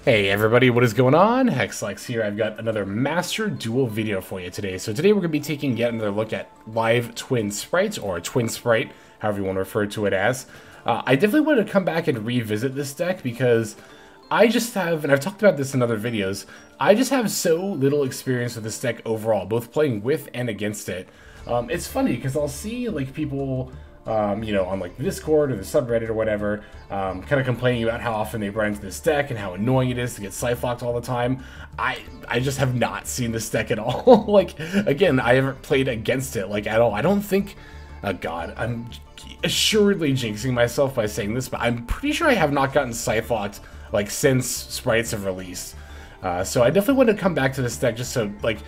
Hey everybody, what is going on? Hexlex here. I've got another Master Duel video for you today. So today we're going to be taking yet another look at live twin sprites, or twin sprite, however you want to refer to it as. I definitely wanted to come back and revisit this deck because I just have, and I've talked about this in other videos, I just have so little experience with this deck overall, both playing with and against it. It's funny because I'll see like people you know, on like the Discord or the subreddit or whatever, kind of complaining about how often they run into this deck and how annoying it is to get Scythe locked all the time. I just have not seen this deck at all. Like, again, I haven't played against it, like, at all. I don't think, oh god, I'm assuredly jinxing myself by saying this, but I'm pretty sure I have not gotten Scythe locked, like, since Sprites have released. So I definitely want to come back to this deck just to, like,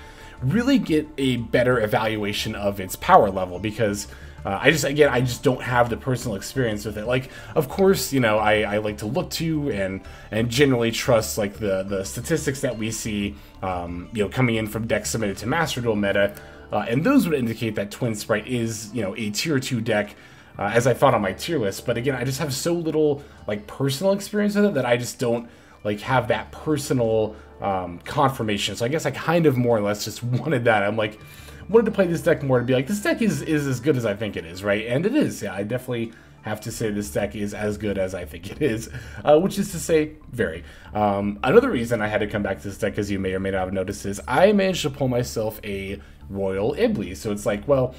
really get a better evaluation of its power level, because I just don't have the personal experience with it. Like, of course, you know, I like to look to and generally trust like the statistics that we see, you know, coming in from decks submitted to Master Duel meta, and those would indicate that Twin Spright is, you know, a tier 2 deck, as I thought on my tier list. But again, I just have so little like personal experience with it that I just don't like have that personal confirmation. So I guess I kind of more or less just wanted that. I'm like, wanted to play this deck more to be like, this deck is as good as I think it is, right? And it is. Yeah, I definitely have to say this deck is as good as I think it is, which is to say, very. Another reason I had to come back to this deck, as you may or may not have noticed, is I managed to pull myself a Royal Iblee. So it's like, well,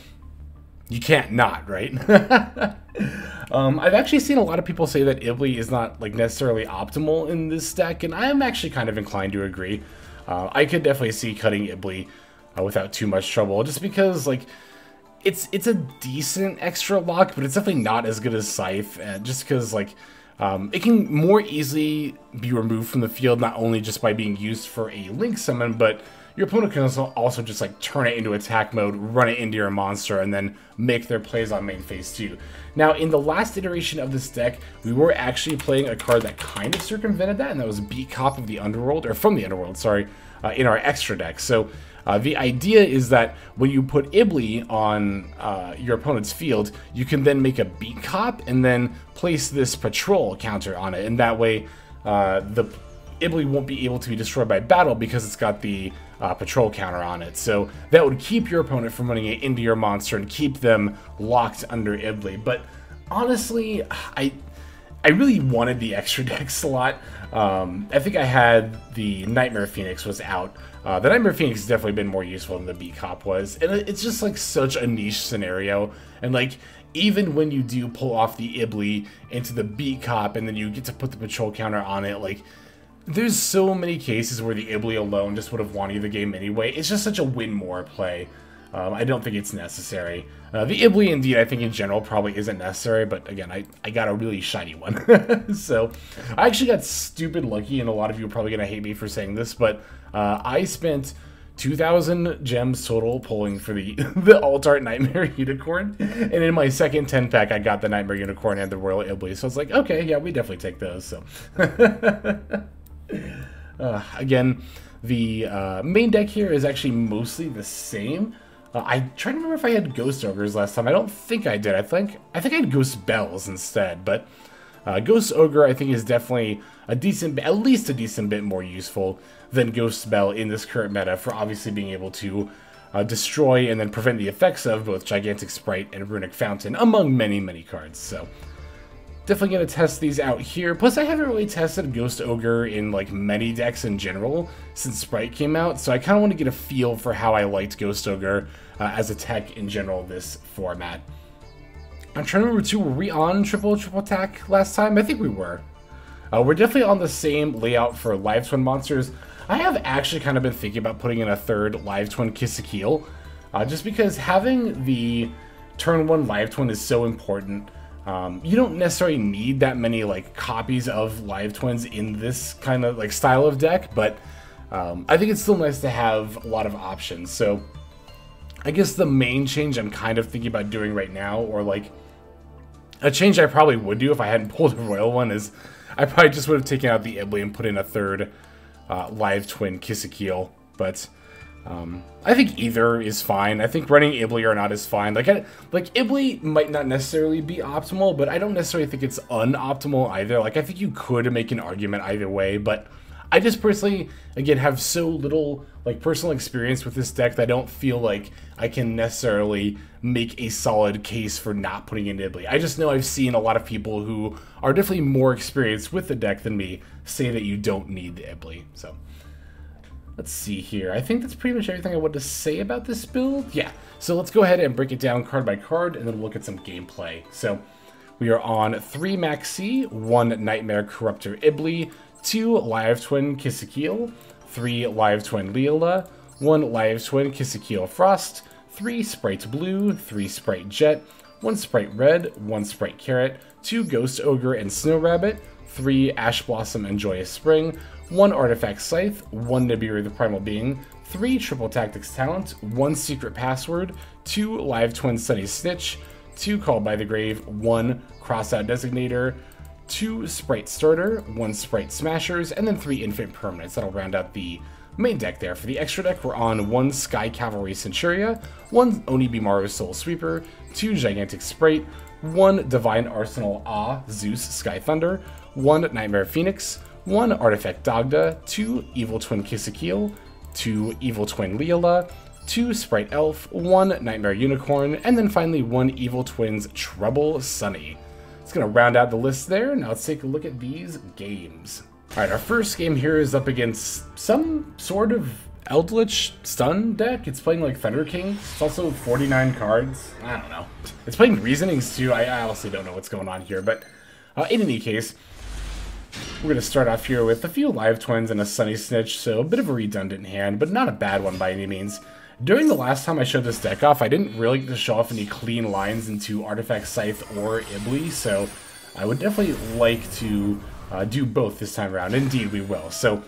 you can't not, right? I've actually seen a lot of people say that Iblee is not like necessarily optimal in this deck, and I am actually kind of inclined to agree. I could definitely see cutting Iblee without too much trouble, just because like it's a decent extra lock, but it's definitely not as good as Scythe, just because like it can more easily be removed from the field, not only just by being used for a link summon, but your opponent can also just like turn it into attack mode, run it into your monster, and then make their plays on main phase too. Now, in the last iteration of this deck, we were actually playing a card that kind of circumvented that, and that was Beat Cop of the Underworld, or from the Underworld, sorry, in our extra deck. So the idea is that when you put Iblee on your opponent's field, you can then make a Beat Cop and then place this Patrol counter on it, and that way the Iblee won't be able to be destroyed by battle because it's got the Patrol counter on it. So that would keep your opponent from running it into your monster and keep them locked under Iblee. But honestly, I really wanted the extra deck slot. I think I had the Knightmare Phoenix was out. The Knightmare Phoenix has definitely been more useful than the Beat Cop was. And it's just like such a niche scenario. And like, even when you do pull off the Iblee into the Beat Cop and then you get to put the Patrol counter on it, like, there's so many cases where the Iblee alone just would have won you the game anyway. It's just such a win more play. I don't think it's necessary. The Iblee, indeed, I think in general probably isn't necessary, but again, I got a really shiny one. So, I actually got stupid lucky, and a lot of you are probably going to hate me for saying this, but I spent 2,000 gems total pulling for the alt-art Knightmare Unicorn, and in my second 10-pack, I got the Knightmare Unicorn and the Royal Iblee, so it's like, okay, yeah, we definitely take those, so. Again, the main deck here is actually mostly the same. I try to remember if I had Ghost Ogres last time. I don't think I did. I think I had Ghost Bells instead, but Ghost Ogre I think is definitely a decent, at least a decent bit more useful than Ghost Bell in this current meta for obviously being able to destroy and then prevent the effects of both Gigantic Spright and Runic Fountain, among many, many cards. So definitely going to test these out here. Plus, I haven't really tested Ghost Ogre in like many decks in general since Spright came out, so I kind of want to get a feel for how I liked Ghost Ogre as a tech in general this format. I'm trying to remember too, were we on triple attack last time? I think we were. We're definitely on the same layout for live twin monsters. I have actually kind of been thinking about putting in a third live twin Ki-Sikil, just because having the turn 1 live twin is so important. You don't necessarily need that many like copies of live twins in this kind of like style of deck, but I think it's still nice to have a lot of options. So I guess the main change I'm kind of thinking about doing right now, or like a change I probably would do if I hadn't pulled a Royal one, is I probably just would have taken out the Iblee and put in a third live twin Ki-Sikil. But I think either is fine. I think running Iblee or not is fine. Like Iblee might not necessarily be optimal, but I don't necessarily think it's unoptimal either. Like, I think you could make an argument either way, but I just personally, again, have so little like personal experience with this deck that I don't feel like I can necessarily make a solid case for not putting in Iblee. I just know I've seen a lot of people who are definitely more experienced with the deck than me say that you don't need the Iblee. So let's see here. I think that's pretty much everything I wanted to say about this build. Yeah, so let's go ahead and break it down card by card, and then we'll look at some gameplay. So we are on 3 Maxx, 1 Nightmare Corruptor Iblee, 2 Live Twin Ki-Sikil, 3 Live Twin Lil-la, 1 Live Twin Ki-Sikil Frost, 3 Spright Blue, 3 Spright Jet, 1 Spright Red, 1 Spright Carrot, 2 Ghost Ogre and Snow Rabbit, 3 Ash Blossom and Joyous Spring, 1 Artifact Schythe, 1 Nibiru the Primal Being, 3 Triple Tactics Talent, 1 Secret Password, 2 Live Twin Sunny Snitch, 2 Called by the Grave, 1 Crossout Designator, 2 Spright Starter, 1 Spright Smashers, and then 3 Infant Permanents. That'll round out the main deck there. For the extra deck, we're on 1 Sky Cavalry Centuria, 1 Onibimaru Soulsweeper, 2 Gigantic Spright, 1 Divine Arsenal AA-ZEUS Sky Thunder, 1 Knightmare Phoenix, 1 Artifact Dagda, 2 Evil Twin Ki-Sikil, 2 Evil Twin Lil-la, 2 Spright Elf, 1 Knightmare Unicorn, and then finally 1 Evil Twins Trouble Sunny. It's going to round out the list there. Now let's take a look at these games. Alright, our first game here is up against some sort of Eldritch Stun deck. It's playing like Thunder King. It's also 49 cards. I don't know. It's playing Reasonings too. I honestly don't know what's going on here, but in any case, we're going to start off here with a few Live Twins and a Sunny Snitch, so a bit of a redundant hand, but not a bad one by any means. During the last time I showed this deck off, I didn't really get to show off any clean lines into Artifact Schythe or Iblee, so I would definitely like to do both this time around. Indeed, we will. So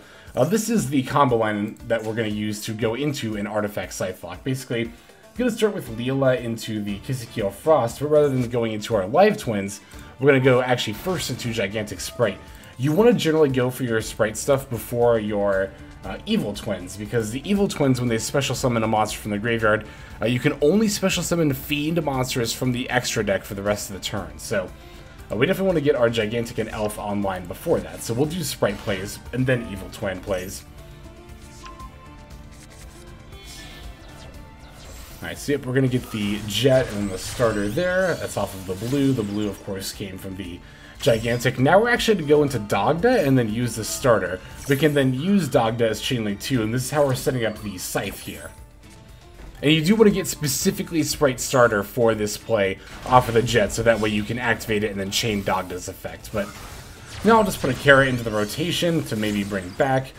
this is the combo line that we're going to use to go into an Artifact Schythe block. Basically, I'm going to start with Lil-la into the Ki-Sikil Frost, but rather than going into our Live Twins, we're going to go actually first into Gigantic Spright. You want to generally go for your Spright stuff before your Evil Twins, because the Evil Twins, when they special summon a monster from the graveyard, you can only special summon Fiend monsters from the extra deck for the rest of the turn. So we definitely want to get our Gigantic and Elf online before that. So we'll do Spright plays and then Evil Twin plays. Alright, so yep, we're going to get the Jet and then the Starter there. That's off of the Blue. The Blue, of course, came from the Gigantic. Now we're actually going to go into Dagda and then use the Starter. We can then use Dagda as Chain Link 2, and this is how we're setting up the Scythe here. And you do want to get specifically Spright Starter for this play off of the Jet, so that way you can activate it and then chain Dagda's effect. But now I'll just put a Carrot into the rotation to maybe bring back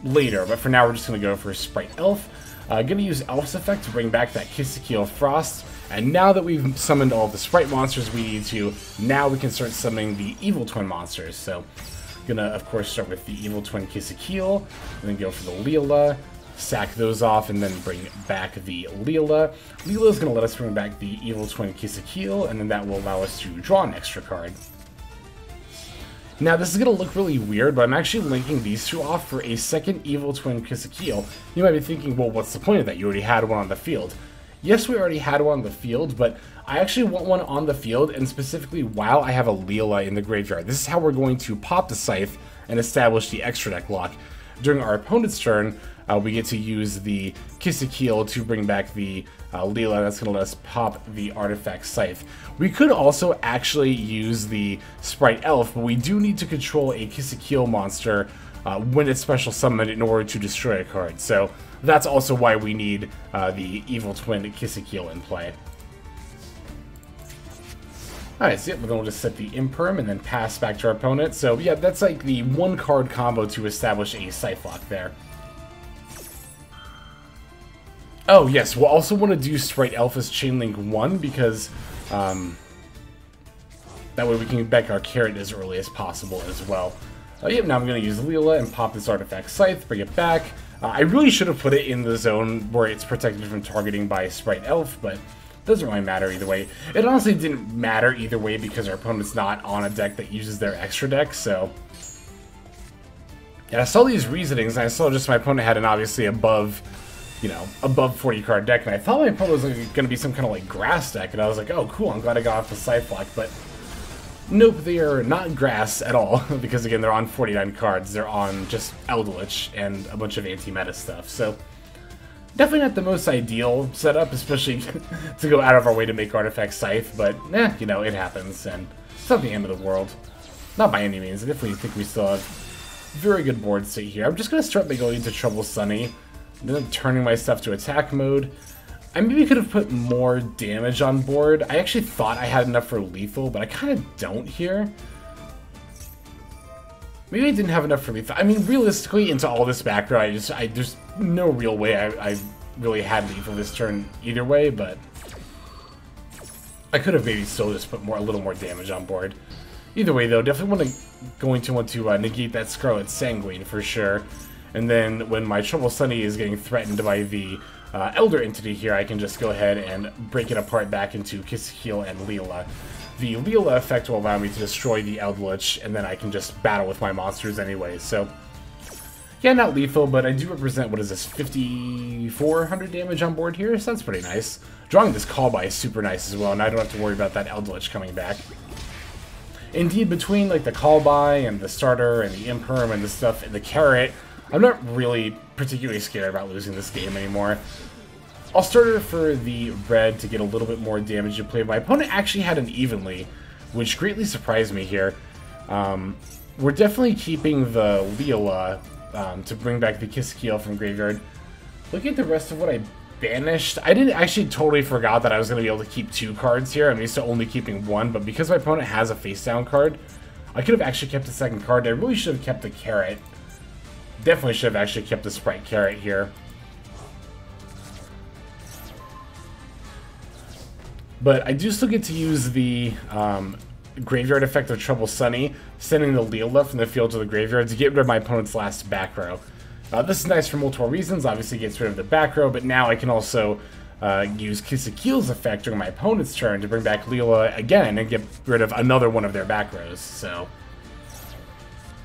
later. But for now, we're just going to go for Spright Elf. Going to use Elf's effect to bring back that Ki-Sikil Frost. And now that we've summoned all the Spright monsters we need to, now we can start summoning the Evil Twin monsters. So gonna, of course, start with the Evil Twin Ki-Sikil, and then go for the Lil-la, sack those off, and then bring back the Lil-la. Lil-la is gonna let us bring back the Evil Twin Ki-Sikil, and then that will allow us to draw an extra card. Now, this is going to look really weird, but I'm actually linking these two off for a second Evil Twin Ki-Sikil. You might be thinking, well, what's the point of that? You already had one on the field. Yes, we already had one on the field, but I actually want one on the field, and specifically while I have a Lil-la in the graveyard. This is how we're going to pop the Scythe and establish the extra deck lock. During our opponent's turn, we get to use the Ki-Sikil to bring back the Lil-la. That's going to let us pop the Artifact Schythe. We could also actually use the Spright Elf, but we do need to control a Ki-Sikil monster when it's special summoned in order to destroy a card. So that's also why we need the Evil Twin Ki-Sikil in play. Alright, so then we'll just set the Imperm and then pass back to our opponent. So yeah, that's like the one card combo to establish a Scythe lock there. Oh yes, we'll also want to do Spright Elf as Chain Link 1 because that way we can get back our Carrot as early as possible as well. Yep, now I'm going to use Lil-la and pop this Artifact Schythe, bring it back. I really should have put it in the zone where it's protected from targeting by Spright Elf, but it doesn't really matter either way. It honestly didn't matter either way because our opponent's not on a deck that uses their extra deck, so... And I saw these reasonings, and I saw just my opponent had an obviously above 40 card deck, and I thought my opponent was going to be some kind of like grass deck, and I was like, oh cool, I'm glad I got off the Scythe block, but Nope, they are not grass at all, because again, they're on 49 cards. They're on just Eldritch and a bunch of anti-meta stuff, so definitely not the most ideal setup, especially to go out of our way to make Artifact Schythe, but you know, it happens, and it's not the end of the world. Not by any means. I definitely think we still have very good board state here. I'm just going to start by going into Trouble Sunny, and then turning my stuff to attack mode. I maybe could have put more damage on board. I actually thought I had enough for lethal, but I kind of don't here. Maybe I didn't have enough for lethal. I mean, realistically, into all this background, there's no real way I really had lethal this turn either way, but I could have maybe still just put a little more damage on board. Either way, though, definitely going to want to negate that Scarlet Sanguine for sure. And then when my Trouble Sunny is getting threatened by the Elder entity here, I can just go ahead and break it apart back into Ki-Sikil and Lil-la. The Lil-la effect will allow me to destroy the Eldritch, and then I can just battle with my monsters anyway. So, yeah, not lethal, but I do represent, what is this, 5,400 damage on board here, so that's pretty nice. Drawing this call by is super nice as well, and I don't have to worry about that Eldritch coming back. Indeed, between like the call by and the starter and the imperm and the stuff and the carrot, I'm not really particularly scared about losing this game anymore. I'll starter for the red to get a little bit more damage in play. My opponent actually had an evenly, which greatly surprised me here. We're definitely keeping the Lil-la to bring back the Ki-Sikil from graveyard. Looking at the rest of what I banished, I didn't actually totally forgot that I was going to be able to keep 2 cards here. I'm used to only keeping 1, but because my opponent has a face down card, I could have actually kept the second card. I really should have kept the carrot. Definitely should have actually kept the Spright Carrot here. But I do still get to use the graveyard effect of Trouble Sunny, sending the Lil-la from the field to the graveyard to get rid of my opponent's last back row. This is nice for multiple reasons. Obviously, it gets rid of the back row, but now I can also use Ki-Sikil's effect during my opponent's turn to bring back Lil-la again and get rid of another one of their back rows. So,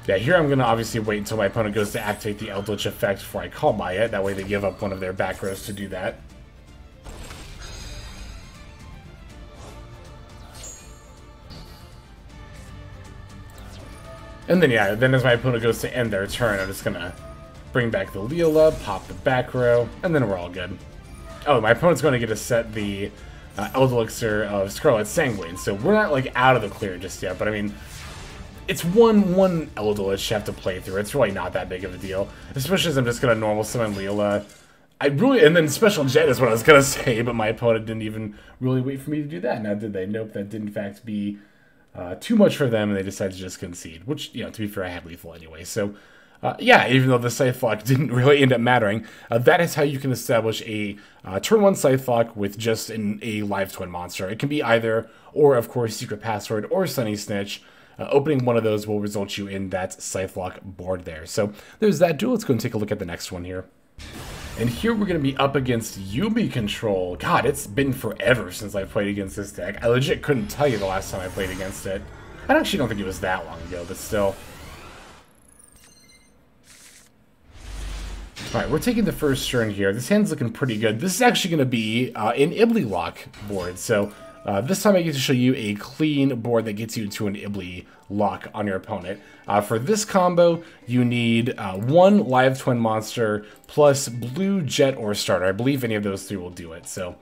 yeah, here I'm going to obviously wait until my opponent goes to activate the Eldritch effect before I call by it. That way they give up one of their back rows to do that. And then, yeah, then as my opponent goes to end their turn, I'm just going to bring back the Lil-la, pop the back row, and then we're all good. Oh, my opponent's going to get to set the Elixir of Scarlet Sanguine, so we're not, like, out of the clear just yet, but I mean, it's one Eldritch you have to play through. It's really not that big of a deal, especially as I'm just going to normal summon Lil-la. And then Special Jet is what I was going to say, but my opponent didn't even really wait for me to do that. Now, did they? Nope, that did in fact be too much for them, and they decided to just concede, which, you know, to be fair, I had lethal anyway, so yeah, even though the Scythe Lock didn't really end up mattering, that is how you can establish a turn 1 Scythe Lock with just a live twin monster. It can be either, or of course, Secret Password or Sunny Snitch. Opening one of those will result you in that Scythe Lock board there. So there's that duel. Let's go and take a look at the next one here. And here we're going to be up against Yubi Control. God, it's been forever since I played against this deck. I legit couldn't tell you the last time I played against it. I actually don't think it was that long ago, but still. Alright, we're taking the first turn here. This hand's looking pretty good. This is actually going to be an Iblee lock board. So this time I get to show you a clean board that gets you to an Iblee lock on your opponent. For this combo, you need 1 live twin monster plus blue, jet, or starter. I believe any of those 3 will do it. So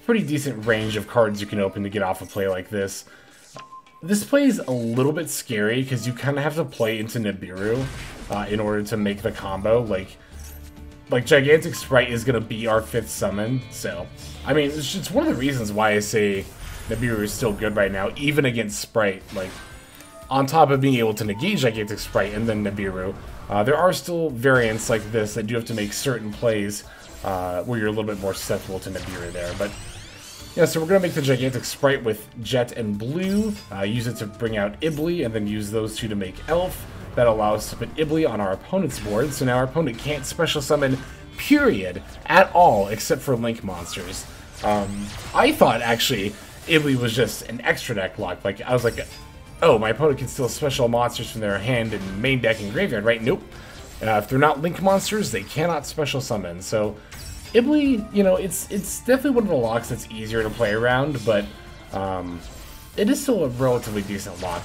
pretty decent range of cards you can open to get off a play like this. This play is a little bit scary because you kind of have to play into Nibiru in order to make the combo. Like Gigantic Spright is going to be our 5th summon, so I mean, it's one of the reasons why I say Nibiru is still good right now, even against Spright. Like, on top of being able to negate Gigantic Spright and then Nibiru, there are still variants like this that do have to make certain plays where you're a little bit more susceptible to Nibiru there, but yeah, so we're going to make the Gigantic Spright with Jet and Blue, use it to bring out Iblee, and then use those 2 to make Elf. That allows us to put Iblee on our opponent's board, so now our opponent can't special summon, period, at all, except for Link monsters. I thought, actually, Iblee was just an extra deck lock. Like, I was like, oh, my opponent can steal special monsters from their hand and main deck and graveyard, right? Nope. If they're not Link monsters, they cannot special summon, so Iblee, you know, it's definitely one of the locks that's easier to play around, but it is still a relatively decent lock.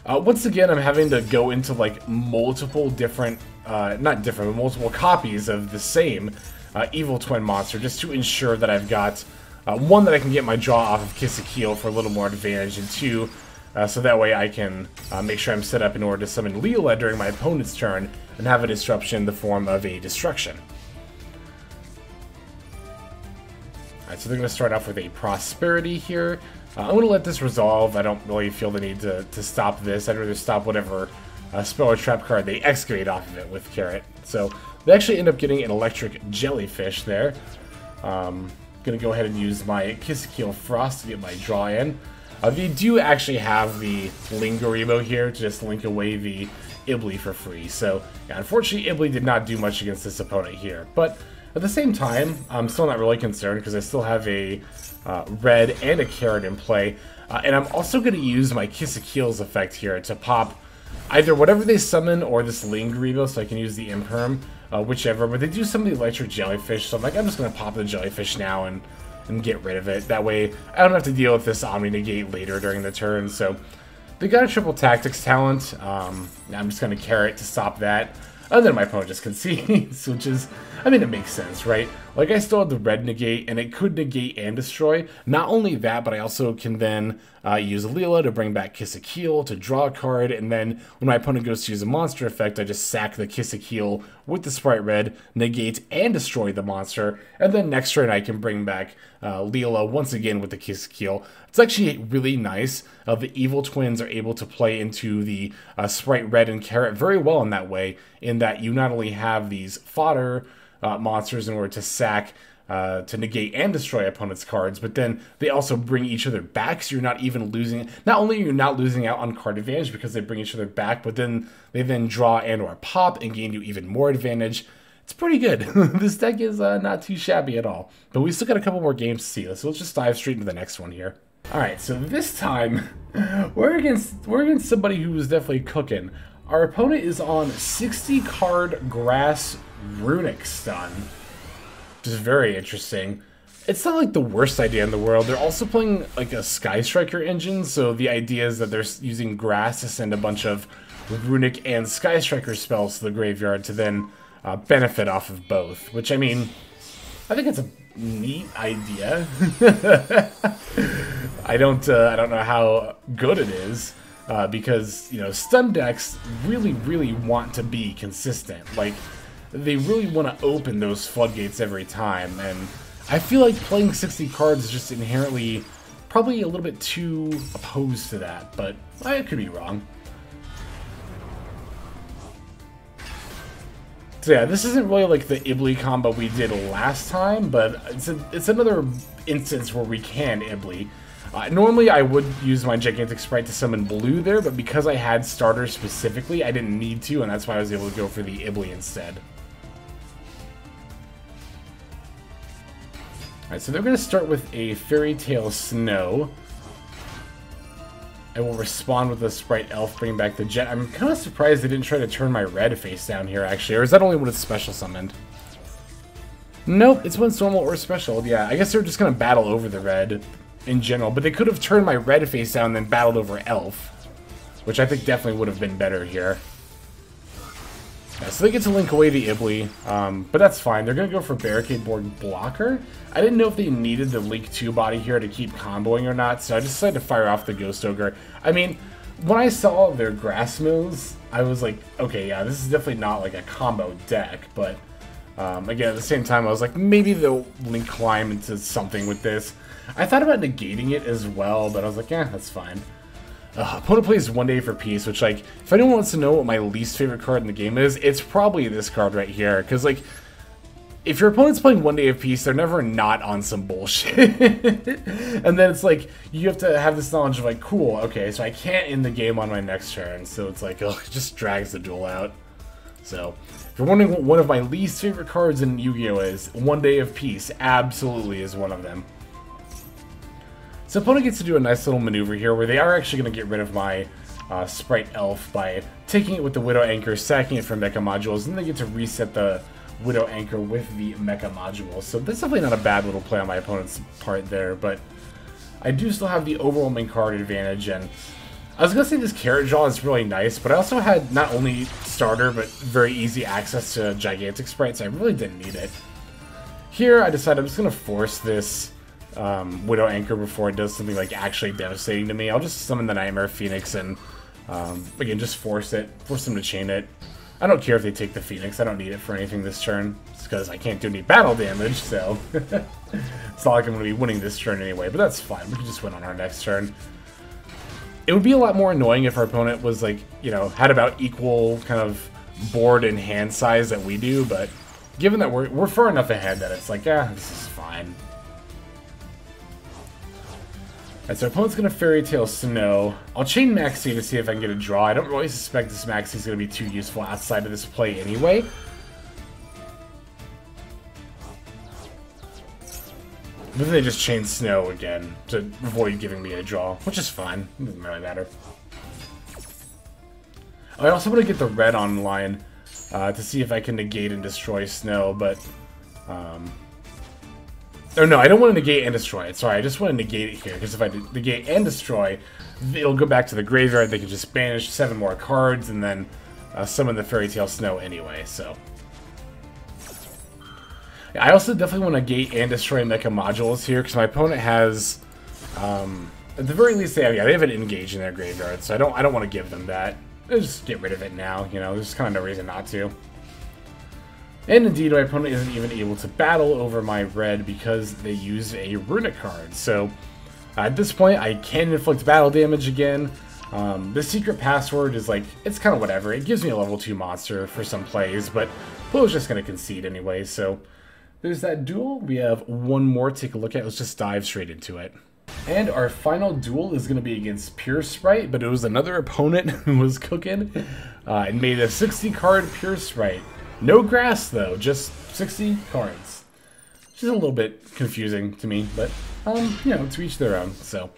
Once again, I'm having to go into like multiple different, not different, but multiple copies of the same Evil Twin monster just to ensure that I've got one, that I can get my draw off of Ki-Sikil for a little more advantage, and two, so that way I can make sure I'm set up in order to summon Lil-la during my opponent's turn and have a disruption in the form of a destruction. Alright, so they're going to start off with a Prosperity here. I'm going to let this resolve. I don't really feel the need to stop this. I'd rather stop whatever spell or trap card they excavate off of it with Carrot. So they actually end up getting an Electric Jellyfish there. Going to go ahead and use my Ki-Sikil Frost to get my draw in. They do actually have the Onibimaru here to just link away the Iblee for free. So yeah, unfortunately, Iblee did not do much against this opponent here. But at the same time, I'm still not really concerned because I still have a red and a carrot in play. And I'm also going to use my Ki-Sikil's effect here to pop either whatever they summon or this Onibimaru, so I can use the Imperm, whichever. But they do summon the Electric Jellyfish, so I'm like, I'm just going to pop the Jellyfish now and get rid of it. That way, I don't have to deal with this Omni Negate later during the turn. So they got a triple Tactics talent. I'm just going to Carrot to stop that. And then my opponent just concedes, which is, I mean, it makes sense, right? Like, I still have the red negate, and it could negate and destroy. Not only that, but I also can then use Lil-la to bring back Ki-Sikil to draw a card, and then when my opponent goes to use a monster effect, I just sack the Ki-Sikil with the Spright Red, negate and destroy the monster, and then next turn I can bring back Lil-la once again with the Ki-Sikil. It's actually really nice. The Evil Twins are able to play into the Spright Red and Carrot very well in that way, in that you not only have these fodder monsters in order to sack, to negate and destroy opponent's cards, but then they also bring each other back, so you're not even losing. Not only are you not losing out on card advantage because they bring each other back, but then they then draw and or pop and gain you even more advantage. It's pretty good. This deck is not too shabby at all. But we still got a couple more games to see, so let's just dive straight into the next one here. Alright, so this time, we're against somebody who was definitely cooking. Our opponent is on 60-card Grass Runic Stun, which is very interesting. It's not like the worst idea in the world. They're also playing like a Sky Striker engine, so the idea is that they're using Grass to send a bunch of Runic and Sky Striker spells to the graveyard to then benefit off of both, which, I mean, I think it's a neat idea. I don't know how good it is, because, you know, stun decks really want to be consistent. Like, they really want to open those floodgates every time, and I feel like playing 60 cards is just inherently probably a little bit too opposed to that, but I could be wrong. So yeah, this isn't really like the Iblee combo we did last time, but it's another instance where we can Iblee. Normally I would use my Gigantic Spright to summon blue there, but because I had Starter specifically, I didn't need to, and that's why I was able to go for the Iblee instead. Alright, so they're going to start with a Fairy Tale Snow. I will respond with a Spright Elf, bring back the Jet. I'm kind of surprised they didn't try to turn my red face down here, actually. Or is that only when it's special summoned? Nope, it's when it's normal or special. Yeah, I guess they're just going to battle over the red in general. But they could have turned my red face down and then battled over Elf, which I think definitely would have been better here. Yeah, so they get to link away the Iblee, but that's fine. They're going to go for Barricade Board Blocker. I didn't know if they needed the Link 2 body here to keep comboing or not, so I just decided to fire off the Ghost Ogre. I mean, when I saw their Grass Mills, I was like, okay, yeah, this is definitely not like a combo deck, but again, at the same time, I was like, maybe they'll Link climb into something with this. I thought about negating it as well, but I was like, yeah, that's fine. Opponent plays 1 Day for Peace, which, like, if anyone wants to know what my least favorite card in the game is, it's probably this card right here. Because, like, if your opponent's playing 1 Day of Peace, they're never not on some bullshit. And then it's like, you have to have this knowledge of, like, cool, okay, so I can't end the game on my next turn. So it's like, ugh, it just drags the duel out. So, if you're wondering what one of my least favorite cards in Yu-Gi-Oh! Is, 1 Day of Peace absolutely is one of them. So opponent gets to do a nice little maneuver here where they are actually going to get rid of my Spright Elf by taking it with the Widow Anchor, sacking it from Mecha Modules, and then they get to reset the Widow Anchor with the Mecha module. So that's definitely not a bad little play on my opponent's part there, but I do still have the overwhelming card advantage, and I was going to say this Carrot draw is really nice, but I also had not only Starter, but very easy access to Gigantic Spright, so I really didn't need it. Here, I decided I'm just going to force this Widow Anchor before it does something like actually devastating to me. I'll just summon the Knightmare Phoenix and, again, just force them to chain it. I don't care if they take the Phoenix, I don't need it for anything this turn, just because I can't do any battle damage, so it's not like I'm going to be winning this turn anyway, but that's fine, we can just win on our next turn. It would be a lot more annoying if our opponent was, like, you know, had about equal kind of board and hand size that we do, but given that we're far enough ahead that it's like, yeah, this is fine. Alright, so our opponent's going to Fairy Tale Snow. I'll chain Maxx to see if I can get a draw. I don't really suspect this Maxx is going to be too useful outside of this play anyway. But then they just chain Snow again to avoid giving me a draw, which is fine. It doesn't really matter. I also want to get the red online to see if I can negate and destroy Snow, but... Oh no, I don't want to negate and destroy it. Sorry, I just want to negate it here, because if I negate and destroy, it'll go back to the graveyard. They can just banish 7 more cards, and then summon the Fairy Tale Snow anyway, so... I also definitely want to gate and destroy Mecha modules here, because my opponent has, at the very least, they have an Engage in their graveyard, so I don't want to give them that. I'll just get rid of it now, you know, there's kind of no reason not to. And indeed, my opponent isn't even able to battle over my red because they use a Runic card, so at this point, I can inflict battle damage again. The secret password is like, it's kind of whatever, it gives me a level 2 monster for some plays, but Poe's just going to concede anyway, so... There's that duel. We have one more to take a look at. Let's just dive straight into it. And our final duel is going to be against Pure Spright, but it was another opponent who was cooking and made a 60-card Pure Spright. No grass, though, just 60 cards. Which is a little bit confusing to me, but, you know, to each their own, so.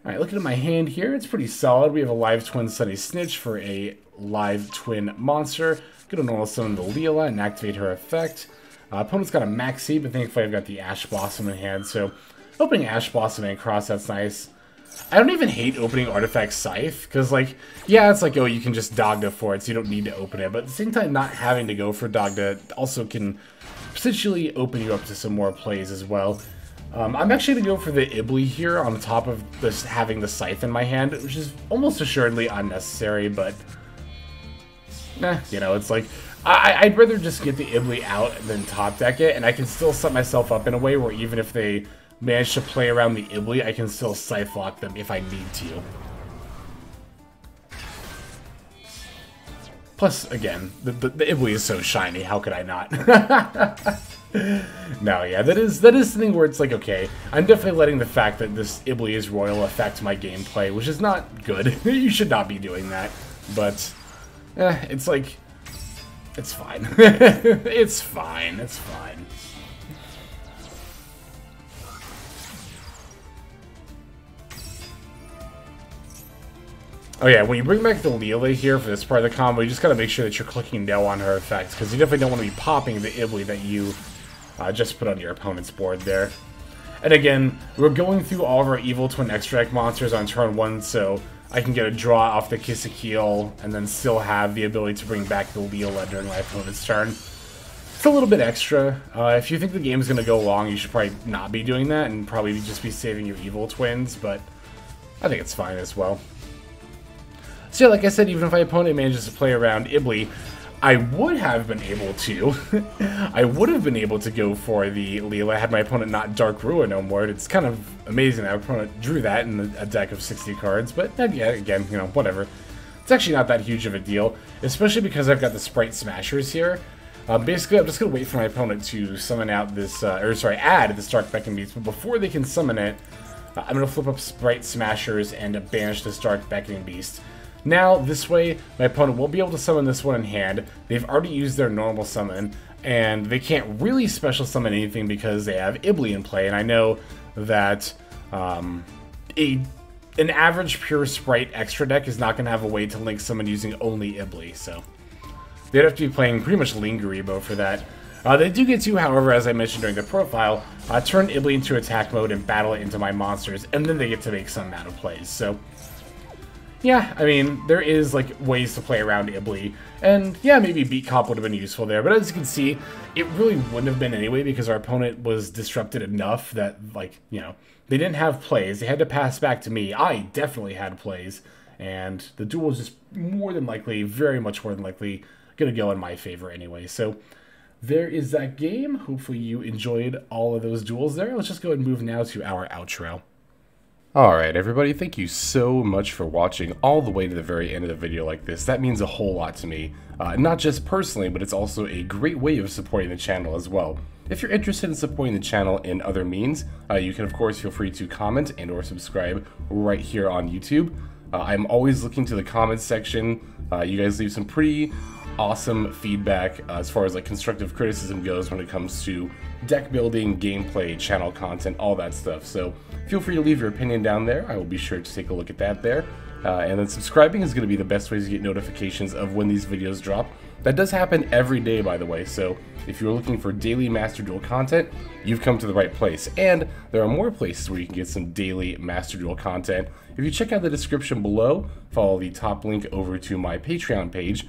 Alright, looking at my hand here, it's pretty solid. We have a live twin Sunny Snitch for a live twin monster. Gonna normal summon the Lil-la and activate her effect. Opponent's got a Maxx, but thankfully I've got the Ash Blossom in hand, so opening Ash Blossom and Cross, that's nice. I don't even hate opening Artifact Schythe, because, like, yeah, it's like, oh, you can just Dagda for it, so you don't need to open it, but at the same time, not having to go for Dagda also can potentially open you up to some more plays as well. I'm actually going to go for the Iblee here on top of this having the Scythe in my hand, which is almost assuredly unnecessary, but, you know, it's like... I'd rather just get the Iblee out than top deck it, and I can still set myself up in a way where even if they manage to play around the Iblee, I can still Scythe lock them if I need to. Plus, again, the Iblee is so shiny, how could I not? No, yeah, that is something where it's like, okay, I'm definitely letting the fact that this Iblee is royal affect my gameplay, which is not good. You should not be doing that, but, it's like... It's fine. It's fine. It's fine. Oh yeah, when you bring back the Lil-la here for this part of the combo, you just gotta make sure that you're clicking no on her effect, because you definitely don't want to be popping the Iblee that you just put on your opponent's board there. And again, we're going through all of our Evil Twin Extra Deck monsters on turn 1, so I can get a draw off the Ki-Sikil and then still have the ability to bring back the Lil-la during my opponent's turn. It's a little bit extra. If you think the game's going to go long, you should probably not be doing that and probably just be saving your Evil Twins, but I think it's fine as well. So yeah, like I said, even if my opponent manages to play around Iblee, I would have been able to. I would have been able to go for the Lil-la had my opponent not Dark Ruin no more. It's kind of amazing that my opponent drew that in a deck of 60 cards, but yeah, again, you know, whatever. It's actually not that huge of a deal, especially because I've got the Spright Smashers here. Basically, I'm just going to wait for my opponent to summon out this, add this Dark Beckoning Beast, but before they can summon it, I'm going to flip up Spright Smashers and banish this Dark Beckoning Beast. Now, this way, my opponent will be able to summon this one in hand. They've already used their normal summon, and they can't really special summon anything because they have Iblee in play, and I know that an average Pure Spright extra deck is not going to have a way to link summon using only Iblee, so they'd have to be playing pretty much Lingeribo for that. They do get to, however, as I mentioned during the profile, turn Iblee into attack mode and battle it into my monsters, and then they get to make some amount of plays. So, yeah, I mean, there is, like, ways to play around Iblee. And, yeah, maybe Beat Cop would have been useful there. But as you can see, it really wouldn't have been anyway because our opponent was disrupted enough that, like, you know, they didn't have plays. They had to pass back to me. I definitely had plays. And the duel is just more than likely, very much more than likely, going to go in my favor anyway. So there is that game. Hopefully you enjoyed all of those duels there. Let's just go and move now to our outro. Alright everybody, thank you so much for watching all the way to the very end of the video like this. That means a whole lot to me. Not just personally, but it's also a great way of supporting the channel as well. If you're interested in supporting the channel in other means, you can of course feel free to comment and or subscribe right here on YouTube. I'm always looking to the comments section. You guys leave some pretty awesome feedback as far as like constructive criticism goes when it comes to deck building, gameplay, channel content, all that stuff. So feel free to leave your opinion down there. I will be sure to take a look at that there. And then subscribing is going to be the best way to get notifications of when these videos drop. That does happen every day, by the way, so if you're looking for daily Master Duel content, you've come to the right place. And there are more places where you can get some daily Master Duel content. If you check out the description below, follow the top link over to my Patreon page.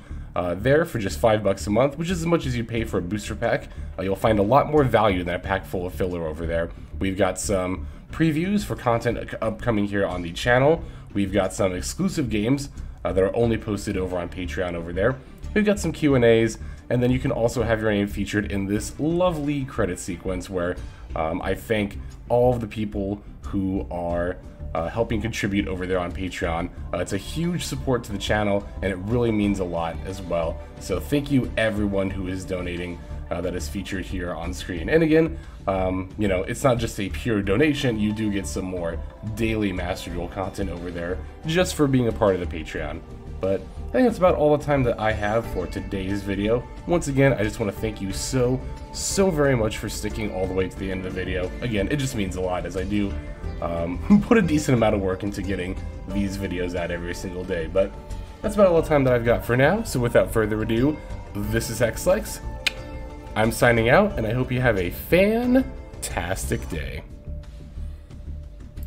There for just $5 a month, which is as much as you pay for a booster pack. You'll find a lot more value than a pack full of filler over there. We've got some previews for content upcoming here on the channel. We've got some exclusive games that are only posted over on Patreon over there. We've got some Q&As, and then you can also have your name featured in this lovely credit sequence where I thank all of the people who are helping contribute over there on Patreon. It's a huge support to the channel, and it really means a lot as well. So thank you everyone who is donating that is featured here on screen. And again, you know, it's not just a pure donation. You do get some more daily Master Duel content over there just for being a part of the Patreon. But I think that's about all the time that I have for today's video. Once again, I just want to thank you so very much for sticking all the way to the end of the video. Again, it just means a lot as I do put a decent amount of work into getting these videos out every single day. But that's about all the time that I've got for now. So without further ado, this is X-Lex. I'm signing out, and I hope you have a fantastic day.